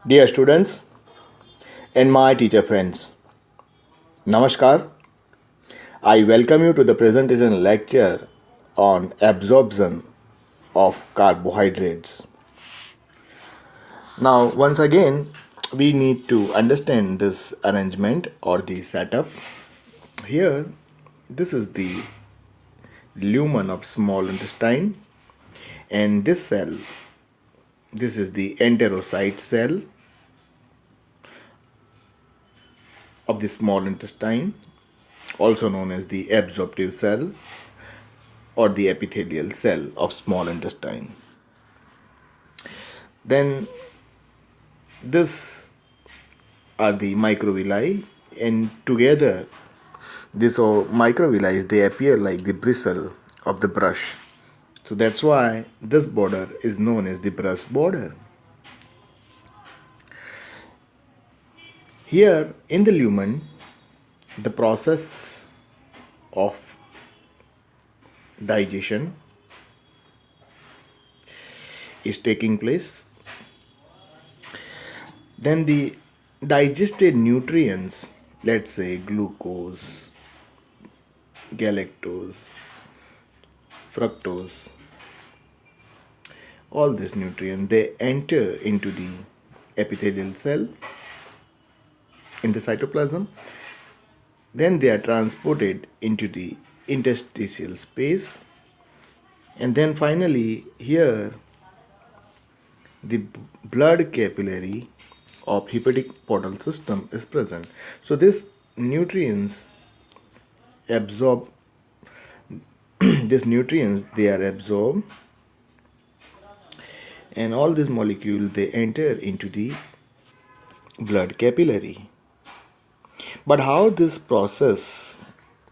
Dear students and my teacher friends, Namaskar. I welcome you to the presentation lecture on absorption of carbohydrates. Now, once again, we need to understand this arrangement or the setup. Here, this is the lumen of small intestine, and this is the enterocyte cell of the small intestine, also known as the absorptive cell or the epithelial cell of small intestine. Then this are the microvilli, and together these microvilli, they appear like the bristle of the brush. So that's why this border is known as the brush border. Here in the lumen, the process of digestion is taking place. Then the digested nutrients, let's say glucose, galactose, fructose, all these nutrients, they enter into the epithelial cell in the cytoplasm. Then they are transported into the interstitial space, and then finally here the blood capillary of hepatic portal system is present. So these nutrients absorb these nutrients, they are absorbed, and all these molecules, they enter into the blood capillary. But how this process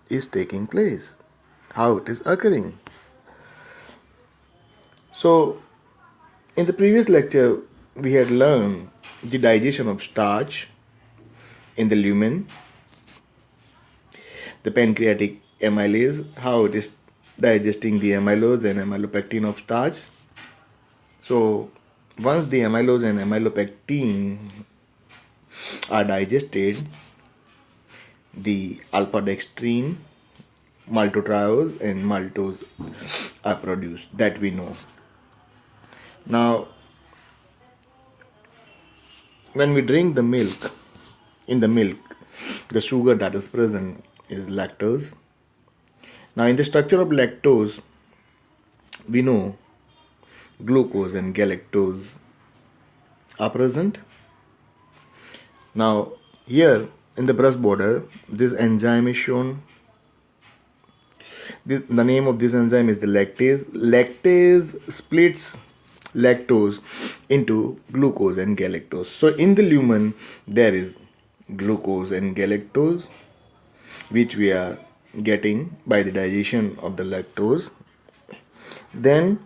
is taking place, how it is occurring? So in the previous lecture we had learned the digestion of starch in the lumen, the pancreatic amylase, how it is digesting the amylose and amylopectin of starch. So once the amylose and amylopectin are digested, the alpha dextrin, maltotriose and maltose are produced, that we know. Now when we drink the milk, in the milk the sugar that is present is lactose. Now in the structure of lactose, we know glucose and galactose are present. Now here in the brush border, this enzyme is shown. The name of this enzyme is the lactase. Lactase splits lactose into glucose and galactose. So in the lumen there is glucose and galactose, which we are getting by the digestion of the lactose. Then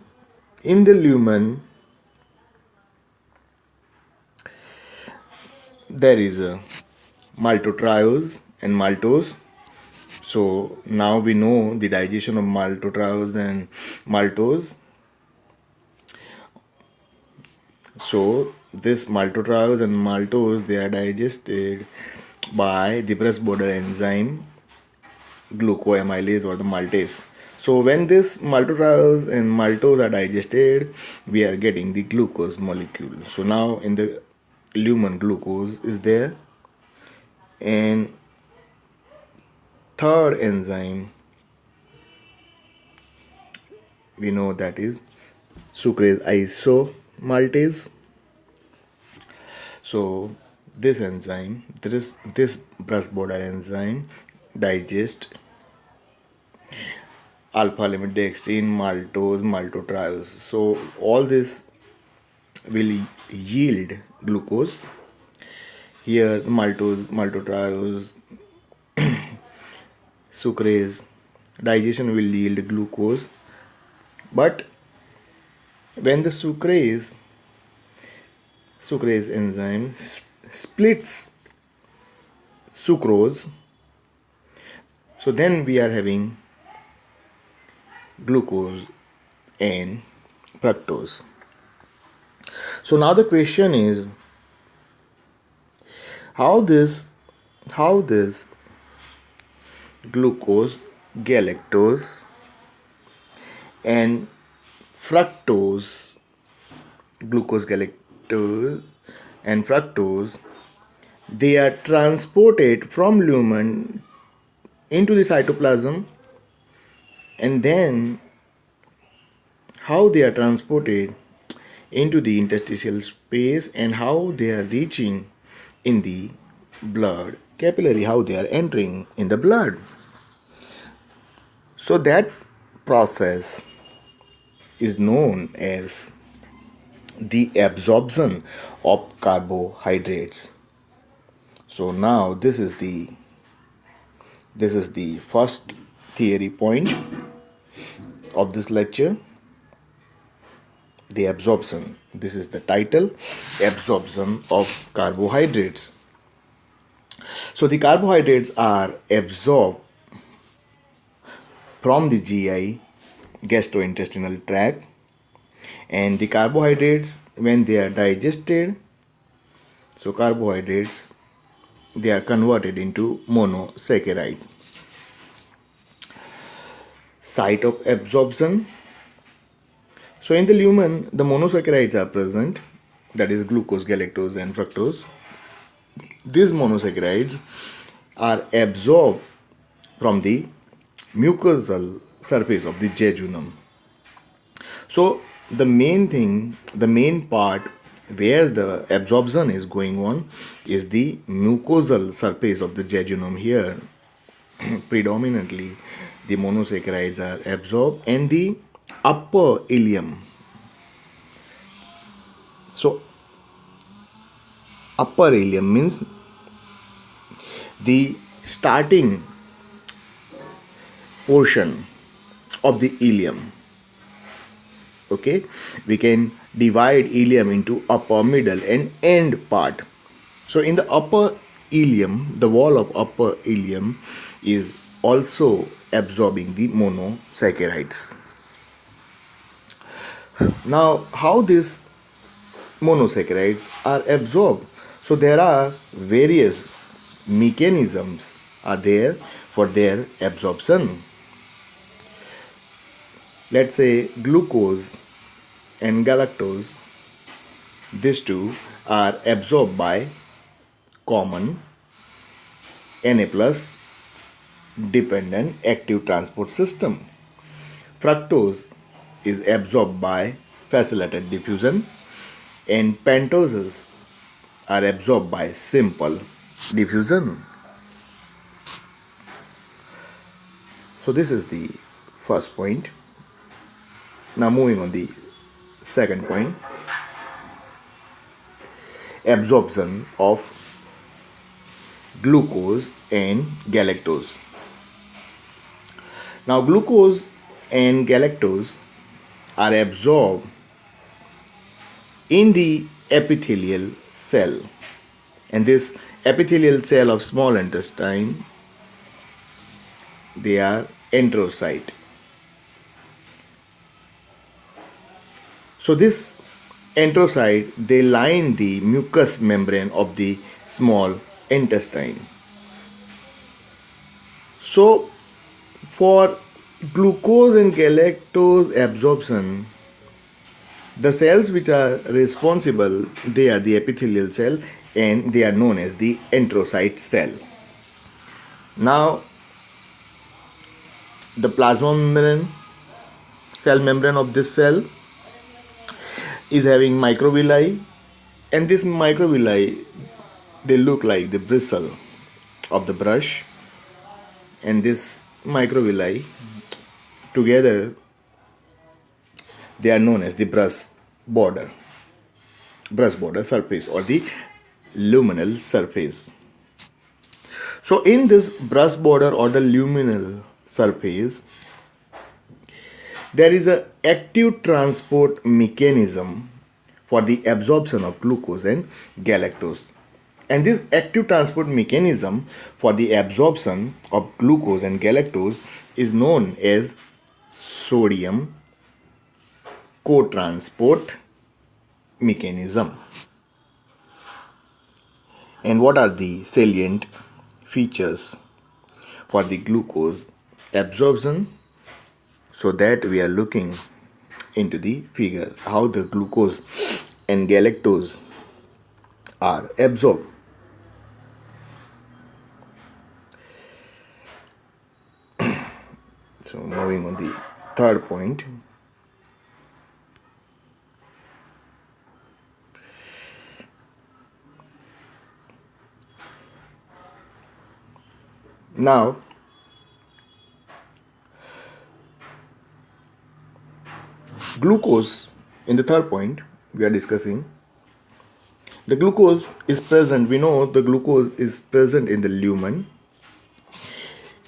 in the lumen there is a maltotriose and maltose. So now we know the digestion of maltotriose and maltose. So this maltotriose and maltose, they are digested by the brush border enzyme glucoamylase or the maltase. So when this maltotriose and maltose are digested, we are getting the glucose molecule. So now in the lumen, glucose is there, and third enzyme we know that is sucrase isomaltase. So this enzyme, this brush border enzyme digest alpha limidextrin, maltose, maltotriose. So all this will yield glucose. Here maltose, maltotriose, sucrase, digestion will yield glucose. But when the sucrase enzyme splits sucrose, so then we are having glucose and fructose. So now the question is, how this glucose, galactose, and fructose, glucose, galactose, and fructose, they are transported from lumen into the cytoplasm, and then how they are transported into the interstitial space and how they are reaching in the blood capillary, how they are entering in the blood. So that process is known as the absorption of carbohydrates. So now this is the first theory point of this lecture, the absorption. This is the title, absorption of carbohydrates. So the carbohydrates are absorbed from the GI, gastrointestinal tract, and the carbohydrates, when they are digested, so carbohydrates, they are converted into monosaccharide. Site of absorption. So in the lumen, the monosaccharides are present, that is glucose, galactose, and fructose. These monosaccharides are absorbed from the mucosal surface of the jejunum. So the main part where the absorption is going on is the mucosal surface of the jejunum. Here predominantly the monosaccharides are absorbed, and the upper ileum. So upper ileum means the starting portion of the ileum. Okay, we can divide ileum into upper, middle, and end part. So in the upper ileum, the wall of upper ileum is also absorbing the monosaccharides. Now, how these monosaccharides are absorbed? So there are various mechanisms are there for their absorption. Let's say glucose and galactose, these two are absorbed by common Na plus dependent active transport system. Fructose is absorbed by facilitated diffusion, and pentoses are absorbed by simple diffusion. So this is the first point. Now moving on the second point, absorption of glucose and galactose. Now glucose and galactose are absorbed in the epithelial cell, and this epithelial cell of small intestine, they are enterocyte. So this enterocyte, they line the mucous membrane of the small intestine. So for glucose and galactose absorption, the cells which are responsible, they are the epithelial cell, and they are known as the enterocyte cell. Now the plasma membrane, cell membrane of this cell is having microvilli, and this microvilli, they look like the bristle of the brush, and this microvilli together, they are known as the brush border surface, or the luminal surface. So in this brush border or the luminal surface, there is a active transport mechanism for the absorption of glucose and galactose. And this active transport mechanism for the absorption of glucose and galactose is known as sodium cotransport mechanism. And what are the salient features for the glucose absorption? So that we are looking into the figure how the glucose and galactose are absorbed. So moving on the third point. Now glucose, in the third point we are discussing, the glucose is present, we know the glucose is present in the lumen,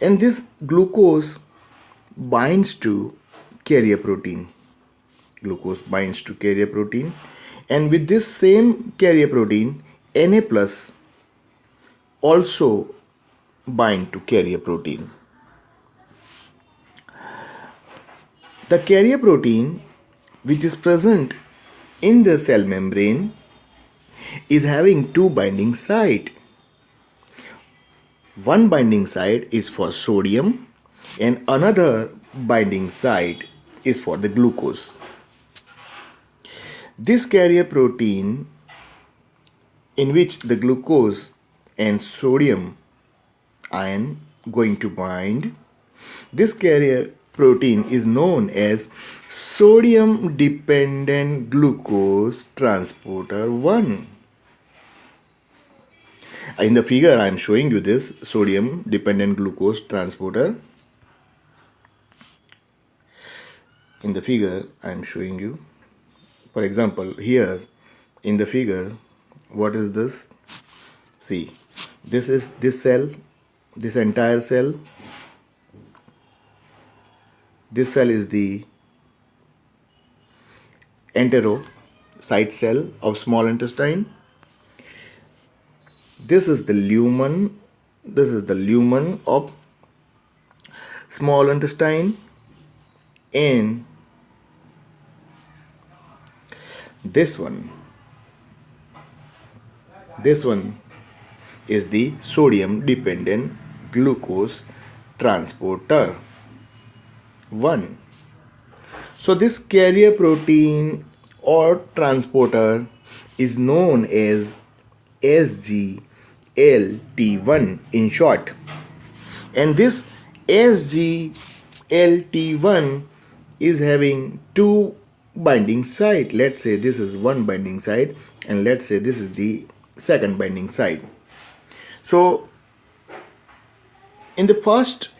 and this glucose binds to carrier protein. Glucose binds to carrier protein, and with this same carrier protein, Na plus also bind to carrier protein. The carrier protein which is present in the cell membrane is having two binding sites. One binding site is for sodium and another binding site is for the glucose. This carrier protein in which the glucose and sodium ion going to bind, this carrier protein is known as sodium dependent glucose transporter 1. In the figure I am showing you this sodium dependent glucose transporter. In the figure I am showing you, for example, here in the figure, what is this? See, this is this cell, this entire cell. This cell is the enterocyte cell of small intestine. This is the lumen. This is the lumen of small intestine, and this one is the sodium dependent glucose transporter 1. So this carrier protein or transporter is known as SGLT1 in short, and this SGLT1 is having two binding site. Let's say this is one binding site and let's say this is the second binding site. So in the first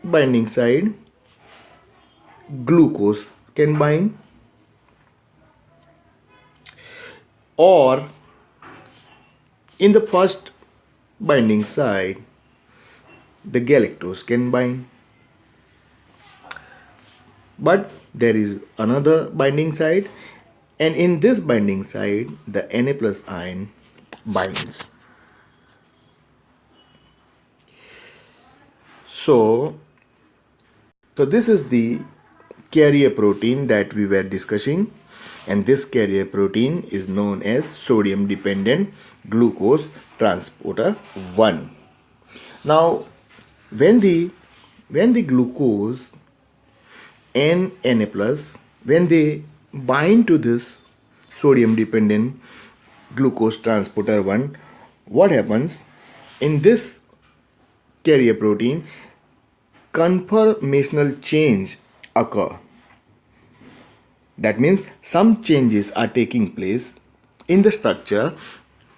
binding site, glucose can bind, or in the first binding site the galactose can bind. But there is another binding site, and in this binding site the Na plus ion binds. So this is the carrier protein that we were discussing, and this carrier protein is known as sodium dependent glucose transporter 1. Now when the glucose and Na plus, when they bind to this sodium dependent glucose transporter 1, what happens? In this carrier protein, conformational change occur. That means some changes are taking place in the structure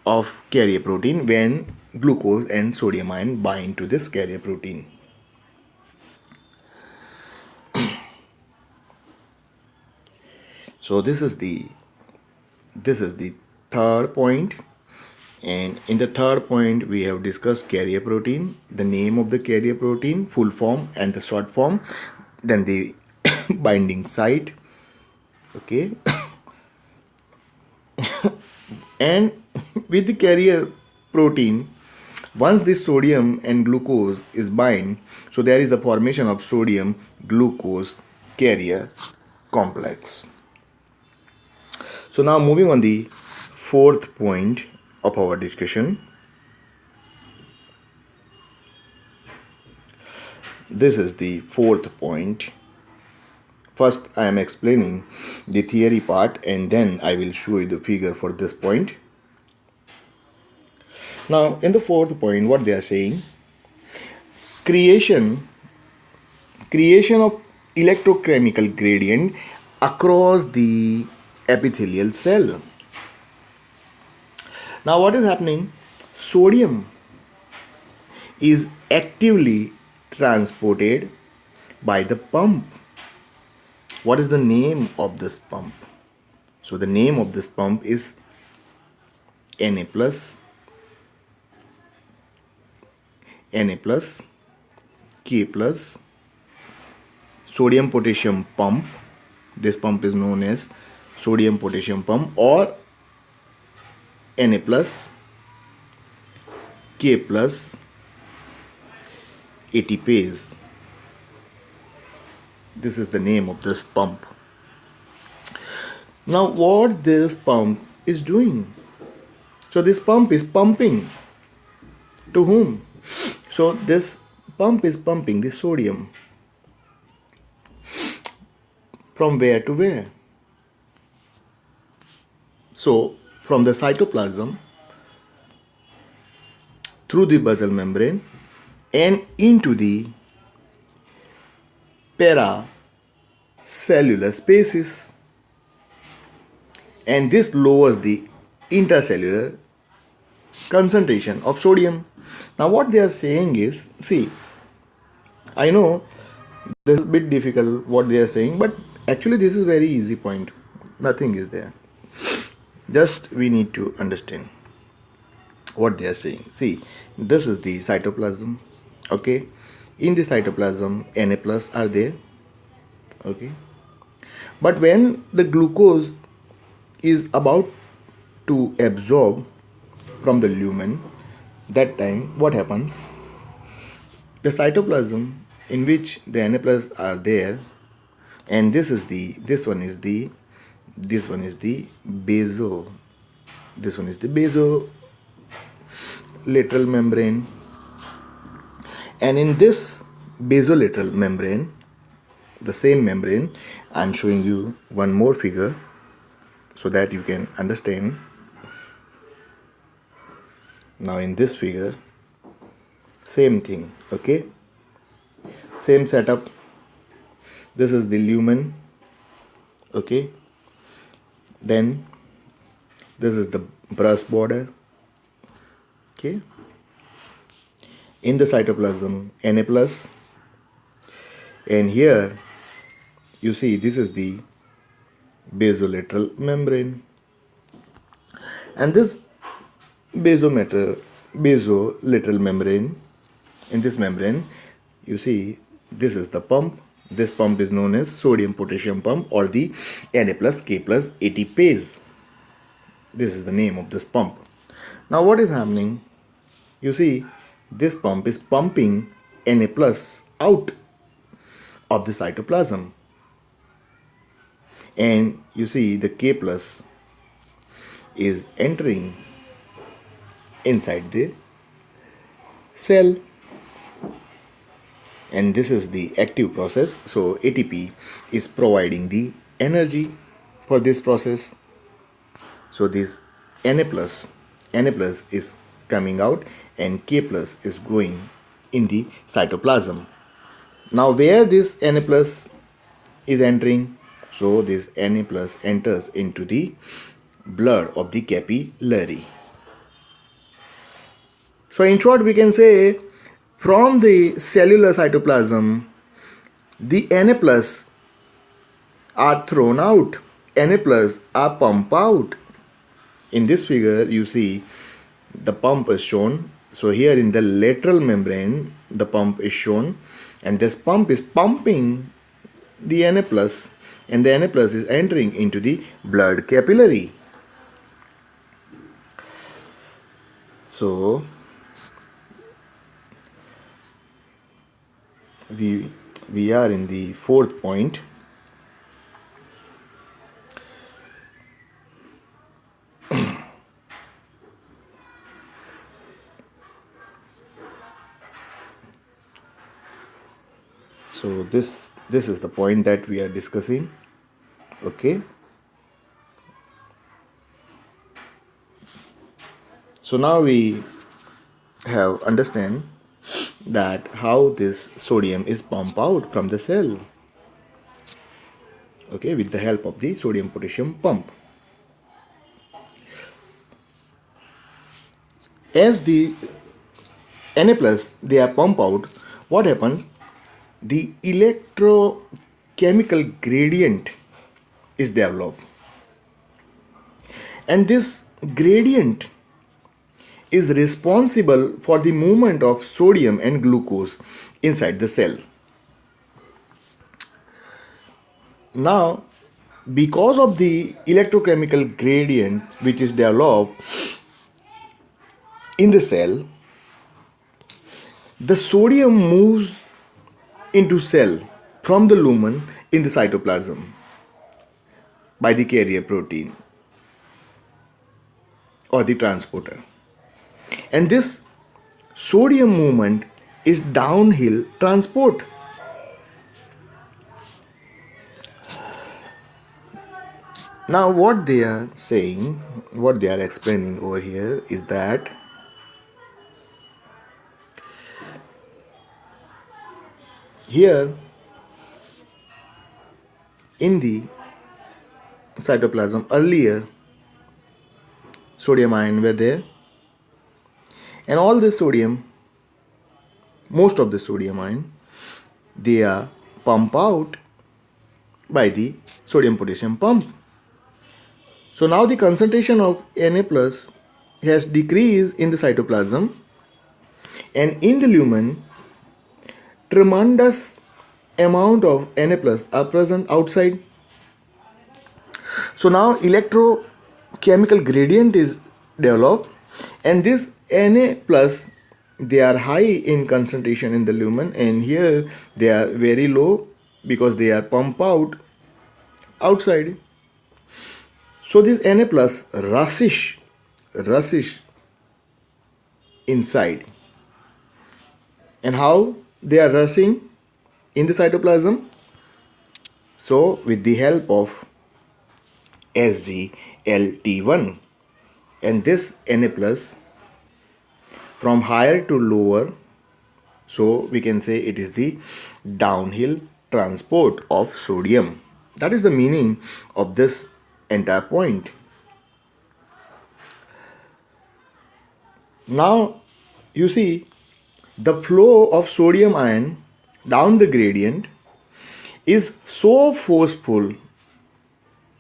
of carrier protein when glucose and sodium ion bind to this carrier protein. So this is the third point, and in the third point we have discussed carrier protein, the name of the carrier protein, full form and the short form, then the binding site, okay. And with the carrier protein, once this sodium and glucose is bind, so there is a formation of sodium glucose carrier complex. So now moving on the fourth point of our discussion. this is the fourth point. First, I am explaining the theory part and then I will show you the figure for this point. Now, in the fourth point, what they are saying, creation of electrochemical gradient across the epithelial cell. Now, what is happening? Sodium is actively transported by the pump. What is the name of this pump? So the name of this pump is Na plus, Na plus, K plus, sodium potassium pump. This pump is known as sodium potassium pump, or Na plus, K plus, ATPase. This is the name of this pump. Now what this pump is doing? So this pump is pumping to whom? So this pump is pumping the sodium from where to where? So from the cytoplasm through the basal membrane and into the paracellular spaces, and this lowers the intracellular concentration of sodium. Now what they are saying is, see, I know this is a bit difficult what they are saying, but actually this is very easy point. Nothing is there. Just we need to understand what they are saying. See, this is the cytoplasm. Okay, in the cytoplasm Na plus are there. Okay, but when the glucose is about to absorb from the lumen, that time what happens? The cytoplasm in which the Na plus are there, and this one is the basolateral membrane, and in this basolateral membrane, the same membrane, I'm showing you one more figure so that you can understand. Now in this figure, same thing, okay, same setup. This is the lumen, okay, then this is the brush border, okay, in the cytoplasm Na plus, and here you see this is the basolateral membrane, and this basolateral membrane, in this membrane you see this is the pump. This pump is known as sodium potassium pump, or the Na plus K plus ATPase. This is the name of this pump. Now what is happening? You see this pump is pumping Na plus out of the cytoplasm, and you see the K plus is entering inside the cell, and this is the active process. So ATP is providing the energy for this process. So this Na plus is coming out and K plus is going in the cytoplasm. Now where this Na plus is entering? So this Na plus enters into the blood of the capillary. So in short, we can say from the cellular cytoplasm, the Na plus are thrown out, Na plus are pumped out. In this figure, you see the pump is shown. So here in the lateral membrane, the pump is shown, and this pump is pumping the Na plus, and the Na plus is entering into the blood capillary. So we are in the fourth point. So this is the point that we are discussing. Okay. So now we have understand that how this sodium is pumped out from the cell. Okay, with the help of the sodium potassium pump. As the Na plus they are pumped out, what happens? The electrochemical gradient is developed, and this gradient is responsible for the movement of sodium and glucose inside the cell. Now, because of the electrochemical gradient which is developed in the cell, the sodium moves into cell from the lumen in the cytoplasm by the carrier protein or the transporter. And this sodium movement is downhill transport. Now what they are saying, what they are explaining over here is that here in the cytoplasm earlier sodium ion were there, and all this sodium, most of the sodium ion, they are pumped out by the sodium potassium pump. So now the concentration of Na plus has decreased in the cytoplasm, and in the lumen tremendous amount of Na plus are present outside. So now electrochemical gradient is developed, and this Na plus they are high in concentration in the lumen, and here they are very low because they are pumped out outside. So this Na plus rushes inside. And how they are rushing in the cytoplasm? So with the help of SGLT1, and this Na plus from higher to lower, so we can say it is the downhill transport of sodium. That is the meaning of this entire point. Now you see the flow of sodium ion down the gradient is so forceful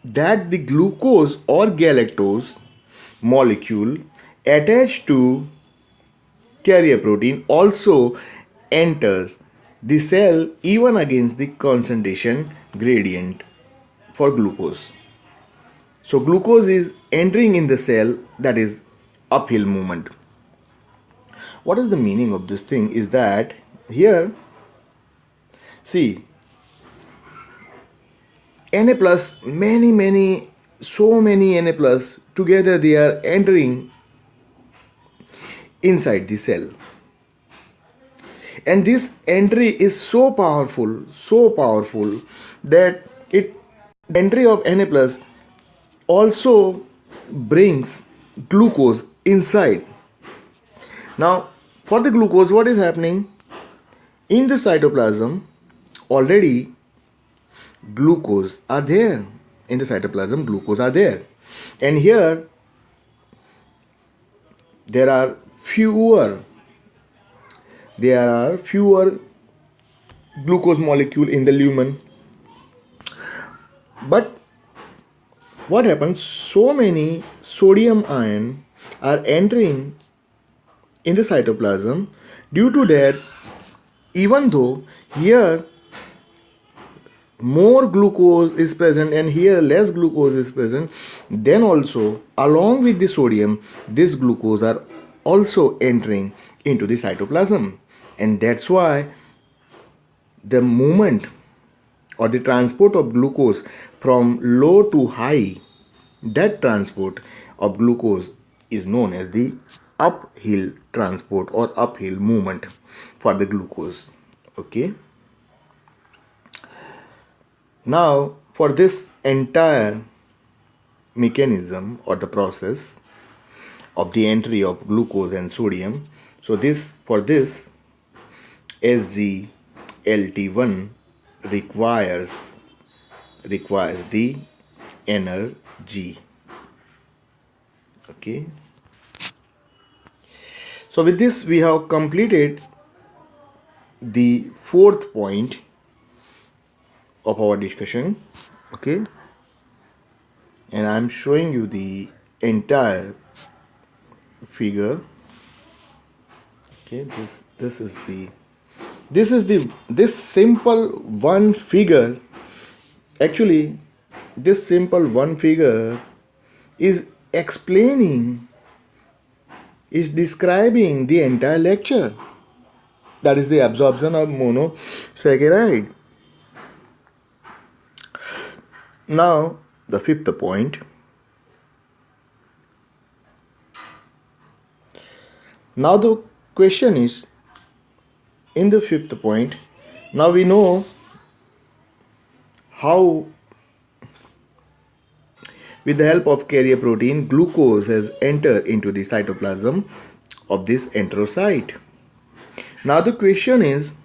that the glucose or galactose molecule attached to carrier protein also enters the cell even against the concentration gradient for glucose. So glucose is entering in the cell, that is uphill movement. What is the meaning of this thing is that here, see, Na plus, so many Na plus together they are entering inside the cell. And this entry is so powerful that entry of Na plus also brings glucose inside. Now, for the glucose, what is happening? In the cytoplasm, already glucose are there. In the cytoplasm, glucose are there. And here, there are fewer glucose molecule in the lumen. But what happens? So many sodium ion are entering in the cytoplasm. Due to that, even though here more glucose is present and here less glucose is present, then also along with the sodium, this glucose are also entering into the cytoplasm, and that's why the movement or the transport of glucose from low to high, that transport of glucose is known as the uphill transport or uphill movement for the glucose. Okay. Now, for this entire mechanism or the process of the entry of glucose and sodium, so this for this SGLT1 requires the energy. Okay, so with this we have completed the fourth point of our discussion. Okay, and I'm showing you the entire figure. Okay, this simple one figure, actually this simple one figure is explaining, is describing the entire lecture, that is the absorption of monosaccharide. Now the fifth point. Now the question is, in the fifth point, now we know how with the help of carrier protein glucose has entered into the cytoplasm of this enterocyte. Now the question is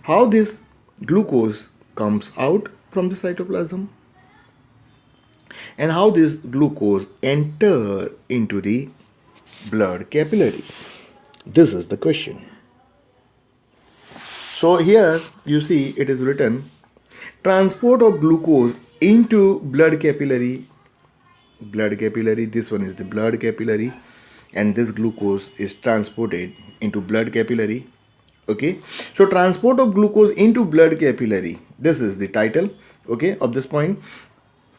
how this glucose comes out from the cytoplasm and how this glucose enter into the blood capillary. This is the question. So here you see it is written transport of glucose into blood capillary. This one is the blood capillary, and this glucose is transported into blood capillary. Okay, so transport of glucose into blood capillary, this is the title, okay, of this point.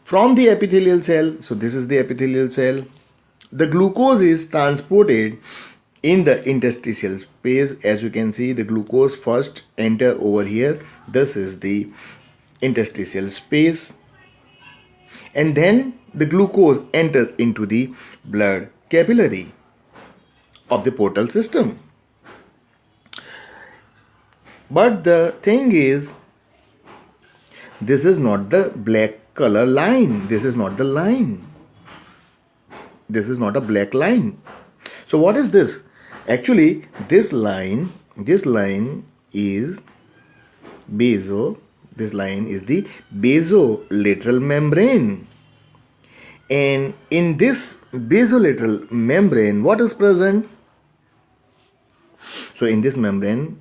From the epithelial cell, so this is the epithelial cell, the glucose is transported in the interstitial space. As you can see, the glucose first enter over here, this is the interstitial space, and then the glucose enters into the blood capillary of the portal system. But the thing is, this is not the black color line. This is not the line. This is not a black line. So what is this? Actually, this line is this line is the basolateral membrane. And in this basolateral membrane, what is present? So in this membrane,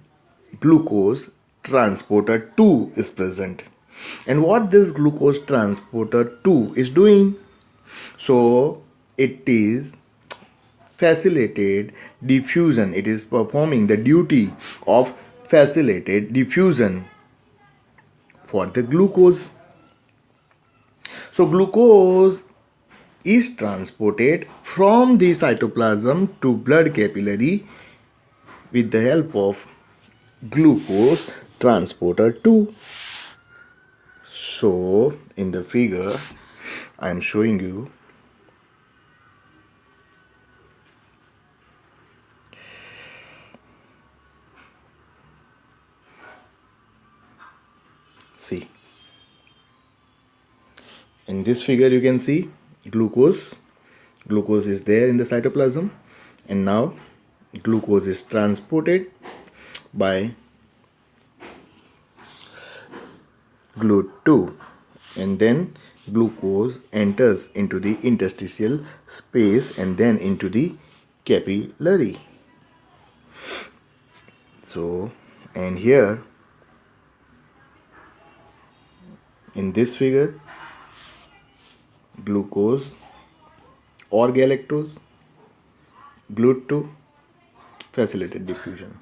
glucose transporter 2 is present. And what this glucose transporter 2 is doing? So it is facilitated diffusion. It is performing the duty of facilitated diffusion for the glucose. So glucose is transported from the cytoplasm to blood capillary with the help of glucose transporter 2. So in the figure I am showing you, see, in this figure you can see glucose is there in the cytoplasm, and now glucose is transported by GLUT2, and then glucose enters into the interstitial space and then into the capillary. So, and here in this figure, glucose or galactose, GLUT2, facilitated diffusion.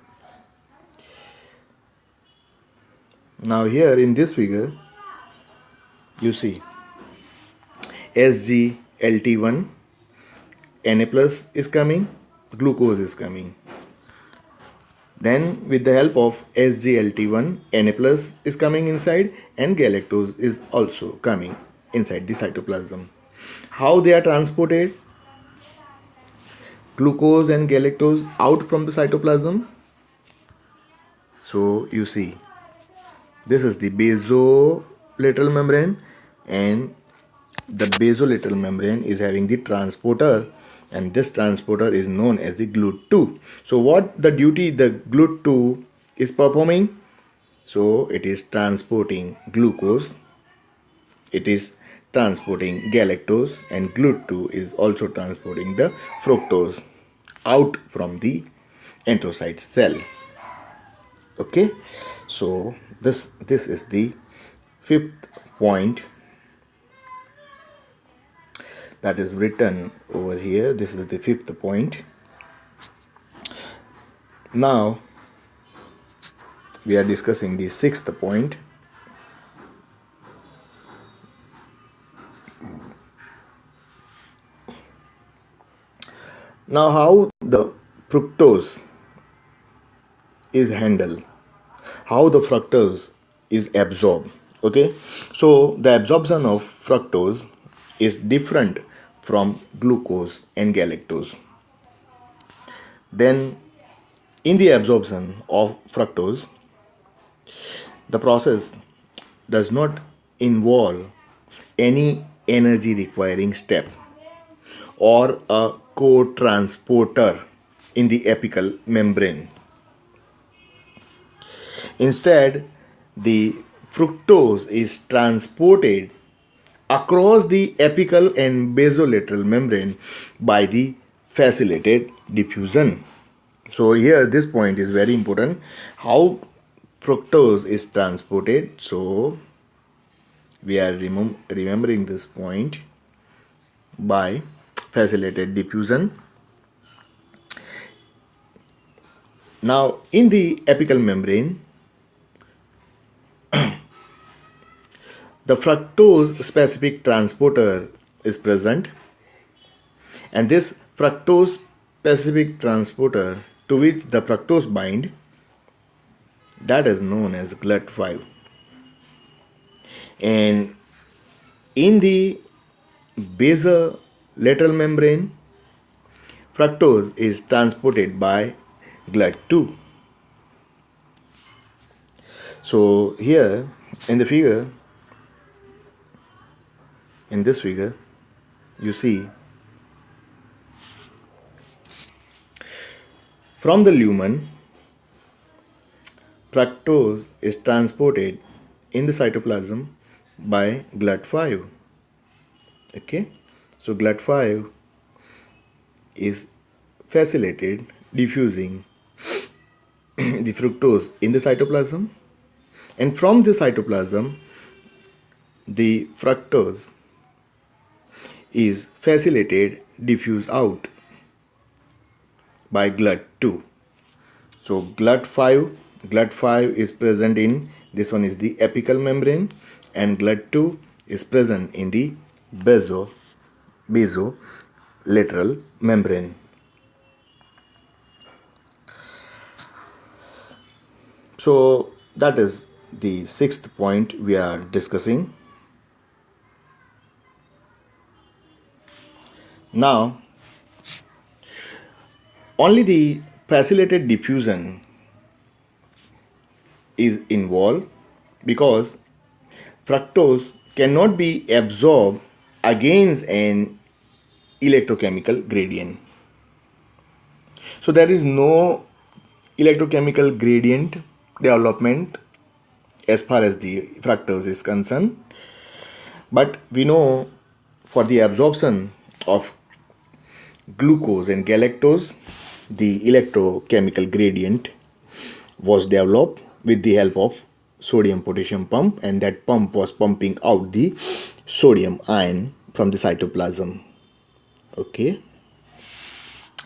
Now here in this figure, you see SGLT1, Na plus is coming, glucose is coming. Then with the help of SGLT1, Na plus is coming inside and galactose is also coming inside the cytoplasm. How they are transported? Glucose and galactose out from the cytoplasm. So you see, this is the lateral membrane, and the basolateral membrane is having the transporter, and this transporter is known as the GLUT2. So what the duty the GLUT2 is performing? So it is transporting glucose, it is transporting galactose, and GLUT2 is also transporting the fructose out from the enterocyte cell. Okay, so this is the fifth point that is written over here. This is the fifth point. Now we are discussing the sixth point. Now, how the fructose is handled, how the fructose is absorbed. Okay, so the absorption of fructose is different from glucose and galactose. Then, in the absorption of fructose, the process does not involve any energy requiring step or a co-transporter in the apical membrane. Instead, the fructose is transported across the apical and basolateral membrane by the facilitated diffusion. So here this point is very important. How fructose is transported. So we are remembering this point by facilitated diffusion. Now in the apical membrane, the fructose specific transporter is present, and this fructose specific transporter to which the fructose bind, that is known as GLUT5. And in the basolateral membrane, fructose is transported by GLUT2. So here in the figure, in this figure, you see from the lumen, fructose is transported in the cytoplasm by GLUT5. Okay, so GLUT5 is facilitated diffusing the fructose in the cytoplasm, and from the cytoplasm the fructose is facilitated diffuse out by GLUT2. So GLUT5 is present in, this one is the apical membrane, and GLUT2 is present in the basolateral membrane. So that is the sixth point we are discussing. Now, only the facilitated diffusion is involved because fructose cannot be absorbed against an electrochemical gradient. So there is no electrochemical gradient development as far as the fructose is concerned, but we know for the absorption of glucose and galactose, the electrochemical gradient was developed with the help of sodium potassium pump, and that pump was pumping out the sodium ion from the cytoplasm. Okay,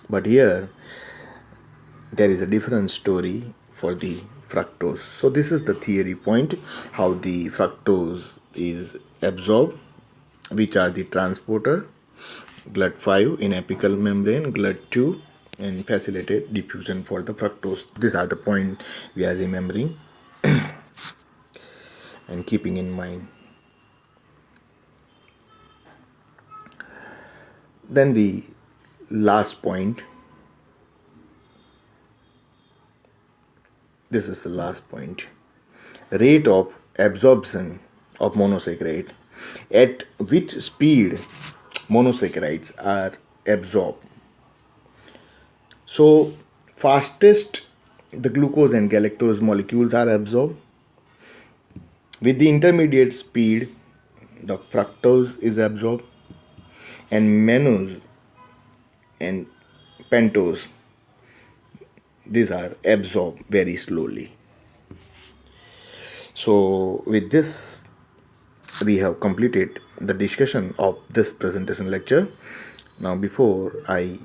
but here there is a different story for the fructose. So this is the theory point, how the fructose is absorbed, which are the transporter, GLUT5 in apical membrane, GLUT2 and facilitated diffusion for the fructose. These are the point we are remembering and keeping in mind. Then the last point, this is the last point, rate of absorption of monosaccharide. At which speed monosaccharides are absorbed. So, fastest the glucose and galactose molecules are absorbed. With the intermediate speed, the fructose is absorbed, and mannose and pentose, these are absorbed very slowly. So, with this, we have completed the discussion of this presentation lecture. Now, before I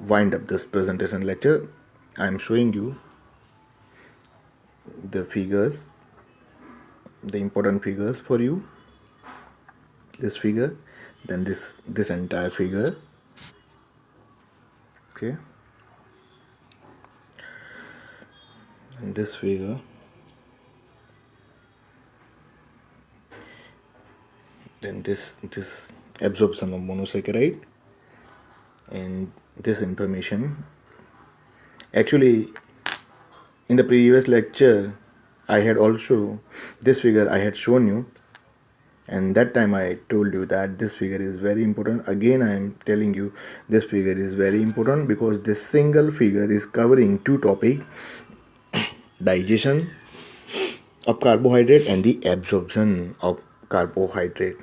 wind up this presentation lecture, I am showing you the figures, the important figures for you. This figure, then this entire figure. Okay, and this figure, then this absorption of monosaccharide, and this information. Actually, in the previous lecture, I had also this figure I had shown you, and that time I told you that this figure is very important. Again, I am telling you this figure is very important because this single figure is covering two topics: digestion of carbohydrate and the absorption of carbohydrate.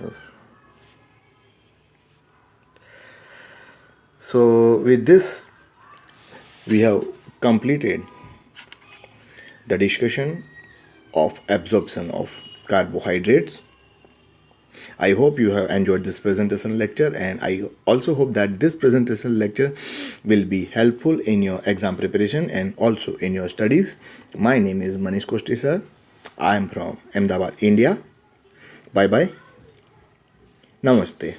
Yes. So with this, we have completed the discussion of absorption of carbohydrates. I hope you have enjoyed this presentation lecture, and I also hope that this presentation lecture will be helpful in your exam preparation and also in your studies. My name is Manish Kosti sir. I am from Ahmedabad, India. Bye bye. Namaste.